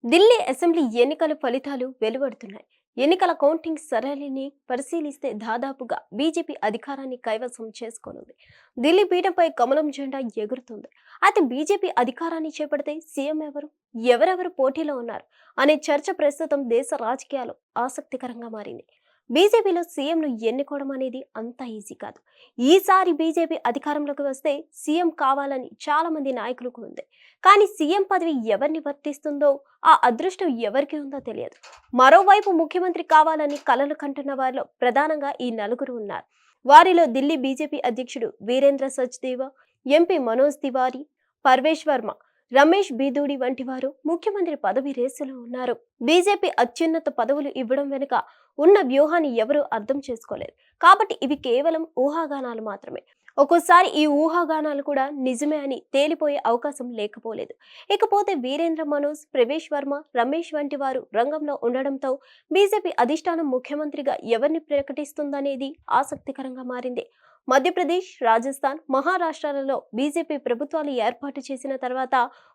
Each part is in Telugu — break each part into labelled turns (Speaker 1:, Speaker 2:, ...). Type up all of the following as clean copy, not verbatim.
Speaker 1: ఢిల్లీ అసెంబ్లీ ఎన్నికల ఫలితాలు వెలువడుతున్నాయి. ఎన్నికల కౌంటింగ్ సరళిని పరిశీలిస్తే దాదాపుగా బీజేపీ అధికారాన్ని కైవసం చేసుకోనుంది. ఢిల్లీ పీఠంపై కమలం జెండా ఎగురుతుంది. అయితే బీజేపీ అధికారాన్ని చేపడితే సీఎం ఎవరు, ఎవరెవరు పోటీలో ఉన్నారు అనే చర్చ ప్రస్తుతం దేశ రాజకీయాలు ఆసక్తికరంగా మారింది. బీజేపీలో సీఎంను ఎన్నుకోవడం అనేది అంత ఈజీ కాదు. ఈసారి బీజేపీ అధికారంలోకి వస్తే సీఎం కావాలని చాలా మంది నాయకులకు ఉంది. కానీ సీఎం పదవి ఎవరిని వర్తిస్తుందో, ఆ అదృష్టం ఎవరికి ఉందో తెలియదు. మరోవైపు ముఖ్యమంత్రి కావాలని కలలు కంటున్న వారిలో ప్రధానంగా ఈ నలుగురు ఉన్నారు. వారిలో ఢిల్లీ బీజేపీ అధ్యక్షుడు వీరేంద్ర సచ్దేవా, ఎంపీ మనోజ్ తివారీ, పర్వేష్ వర్మ, రమేష్ బీదూడి వంటి వారు ముఖ్యమంత్రి పదవి రేసులో ఉన్నారు. బీజేపీ అత్యున్నత పదవులు ఇవ్వడం వెనుక ఉన్న వ్యూహాన్ని ఎవరూ అర్థం చేసుకోలేరు. కాబట్టి ఇవి కేవలం ఊహాగానాలు మాత్రమే. ఒక్కోసారి ఈ ఊహాగానాలు కూడా నిజమే అని తేలిపోయే అవకాశం లేకపోలేదు. ఇకపోతే వీరేంద్ర మనోజ్, ప్రవేశ్ వర్మ, రమేష్ వంటి వారు రంగంలో ఉండడంతో బీజేపీ అధిష్టానం ముఖ్యమంత్రిగా ఎవరిని ప్రకటిస్తుందనేది ఆసక్తికరంగా మారింది. మధ్యప్రదేశ్, రాజస్థాన్, మహారాష్ట్రాలలో బీజేపీ ప్రభుత్వాలు ఏర్పాటు చేసిన తర్వాత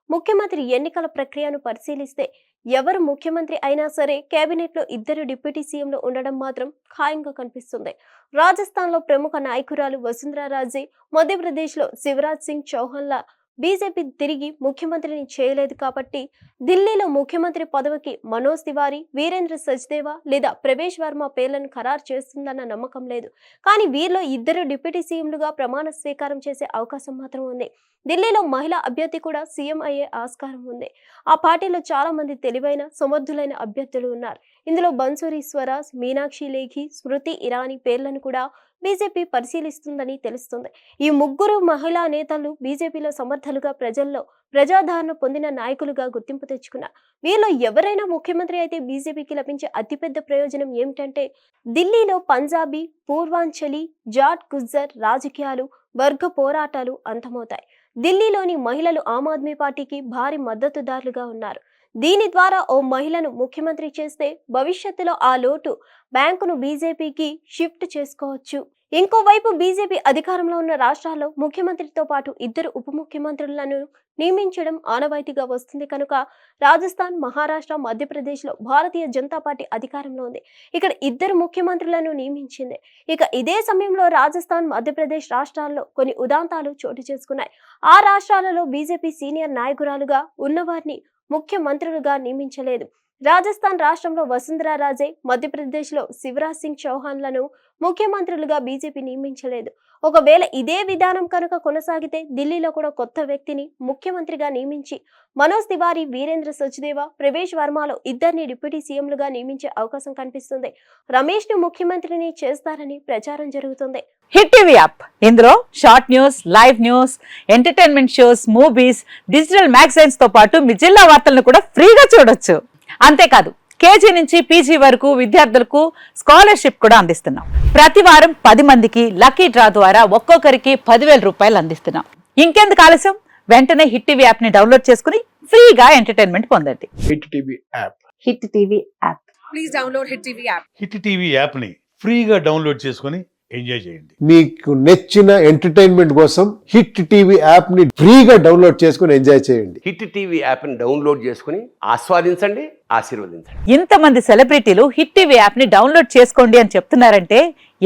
Speaker 1: ముఖ్యమంత్రి ఎన్నికల ప్రక్రియను పరిశీలిస్తే ఎవరు ముఖ్యమంత్రి అయినా సరే కేబినెట్లో ఇద్దరు డిప్యూటీ సీఎంలు ఉండడం మాత్రం ఖాయంగా కనిపిస్తుంది. రాజస్థాన్లో ప్రముఖ నాయకురాలు వసుంధరా రాజే, మధ్యప్రదేశ్లో శివరాజ్ సింగ్ చౌహాన్ల బీజేపీ తిరిగి ముఖ్యమంత్రిని చేయలేదు కాబట్టి ఢిల్లీలో ముఖ్యమంత్రి పదవికి మనోజ్ తివారీ, వీరేంద్ర సచ్దేవా లేదా ప్రవేశ్ వర్మ పేర్లను ఖరారు చేస్తుందన్న నమ్మకం లేదు. కానీ వీరిలో ఇద్దరు డిప్యూటీ సీఎంలుగా ప్రమాణ స్వీకారం చేసే అవకాశం మాత్రం ఉంది. ఢిల్లీలో మహిళా అభ్యర్థి కూడా సీఎం అయ్యే ఆస్కారం ఉంది. ఆ పార్టీలో చాలా మంది తెలివైన, సమర్థులైన అభ్యర్థులు ఉన్నారు. ఇందులో బన్సూరి స్వరాజ్, మీనాక్షి లేఖి, స్మృతి ఇరానీ పేర్లను కూడా బీజేపీ పరిశీలిస్తుందని తెలుస్తుంది. ఈ ముగ్గురు మహిళా నేతలు బీజేపీలో సమర్థులుగా ప్రజల్లో ప్రజాదరణ పొందిన నాయకులుగా గుర్తింపు తెచ్చుకున్నారు. వీరిలో ఎవరైనా ముఖ్యమంత్రి అయితే బీజేపీకి లభించే అతిపెద్ద ప్రయోజనం ఏమిటంటే ఢిల్లీలో పంజాబీ, పూర్వాంచలి, జాట్, గుజ్జర్ రాజకీయాలు, వర్గ పోరాటాలు అంతమవుతాయి. ఢిల్లీలోని మహిళలు ఆమ్ ఆద్మీ పార్టీకి భారీ మద్దతుదారులుగా ఉన్నారు. దీని ద్వారా ఓ మహిళను ముఖ్యమంత్రి చేస్తే భవిష్యత్తులో ఆ లోటు బ్యాంకును బీజేపీకి షిఫ్ట్ చేసుకోవచ్చు. ఇంకోవైపు బీజేపీ అధికారంలో ఉన్న రాష్ట్రాల్లో ముఖ్యమంత్రితో పాటు ఇద్దరు ఉప ముఖ్యమంత్రులను నియమించడం ఆనవాయితీగా వస్తుంది కనుక రాజస్థాన్, మహారాష్ట్ర, మధ్యప్రదేశ్లో భారతీయ జనతా పార్టీ అధికారంలో ఉంది. ఇక్కడ ఇద్దరు ముఖ్యమంత్రులను నియమించింది. ఇక ఇదే సమయంలో రాజస్థాన్, మధ్యప్రదేశ్ రాష్ట్రాల్లో కొన్ని ఉదాంతాలు చోటు చేసుకున్నాయి. ఆ రాష్ట్రాలలో బీజేపీ సీనియర్ నాయకురాలుగా ఉన్నవారిని ముఖ్యమంత్రులుగా నియమించలేదు. రాజస్థాన్ రాష్ట్రంలో వసుంధరా రాజే, మధ్యప్రదేశ్లో శివరాజ్ సింగ్ చౌహాన్లను ముఖ్యమంత్రులుగా బీజేపీ నియమించలేదు. ఒకవేళ ఇదే విధానం కనుక కొనసాగితే ఢిల్లీలో కూడా కొత్త వ్యక్తిని ముఖ్యమంత్రిగా నియమించి మనోజ్ తివారీ, వీరేంద్ర సచ్దేవా, ప్రవేశ్ వర్మలో ఇద్దరిని డిప్యూటీ సీఎంలుగా నియమించే అవకాశం కనిపిస్తుంది. రమేష్ ను ముఖ్యమంత్రిని చేస్తారని ప్రచారం జరుగుతుంది.
Speaker 2: హిట్ టీవీ యాప్, ఇందులో short news, live news, entertainment shows, movies, digital magazines తో పాటు మీ జిల్లా వార్తలను కూడా ఫ్రీగా చూడొచ్చు. అంతేకాదు కేజీ నుంచి పీజీ వరకు విద్యార్థులకు స్కాలర్షిప్ కూడా అందిస్తున్నాం. ప్రతి వారం 10 మందికి లక్కీ డ్రా ద్వారా ఒక్కొక్కరికి 10,000 రూపాయలు అందిస్తున్నాం. ఇంకెందుకు ఆలస్యం, వెంటనే హిట్ టీవీ యాప్ ని డౌన్లోడ్ చేసుకుని ఫ్రీగా ఎంటర్టైన్మెంట్ పొందండి.
Speaker 3: Hit TV app.
Speaker 2: Hit TV app.
Speaker 4: Please download hit TV app.
Speaker 5: Hit TV app ని ఫ్రీగా డౌన్లోడ్ చేసుకుని ఎంజాయ్ చేయండి.
Speaker 3: మీకు నచ్చిన ఎంటర్టైన్మెంట్ కోసం హిట్ టీవీ యాప్ ని ఫ్రీగా డౌన్లోడ్ చేసుకుని ఎంజాయ్ చేయండి.
Speaker 6: హిట్ టీవీ యాప్ ని డౌన్లోడ్ చేసుకుని ఆస్వాదించండి, ఆశీర్వదించండి.
Speaker 2: ఇంతమంది సెలబ్రిటీలు హిట్ టీవీ యాప్ ని డౌన్లోడ్ చేసుకోండి అని చెప్తున్నారంటే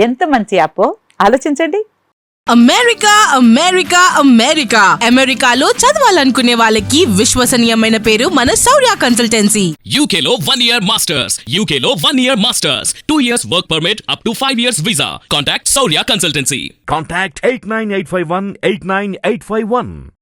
Speaker 2: ఎంత మంచి యాప్ ఆలోచించండి.
Speaker 7: అమెరికా అమెరికా అమెరికా అమెరికాలో చదవాలనుకునే వాళ్ళకి విశ్వసనీయమైన పేరు మన శౌర్య కన్సల్టెన్సీ.
Speaker 8: UK లో 1 year masters, UK లో 1 year masters, 2 years work permit up to 5 years visa. Contact Saurya Consultancy.
Speaker 9: Contact 89851 89851.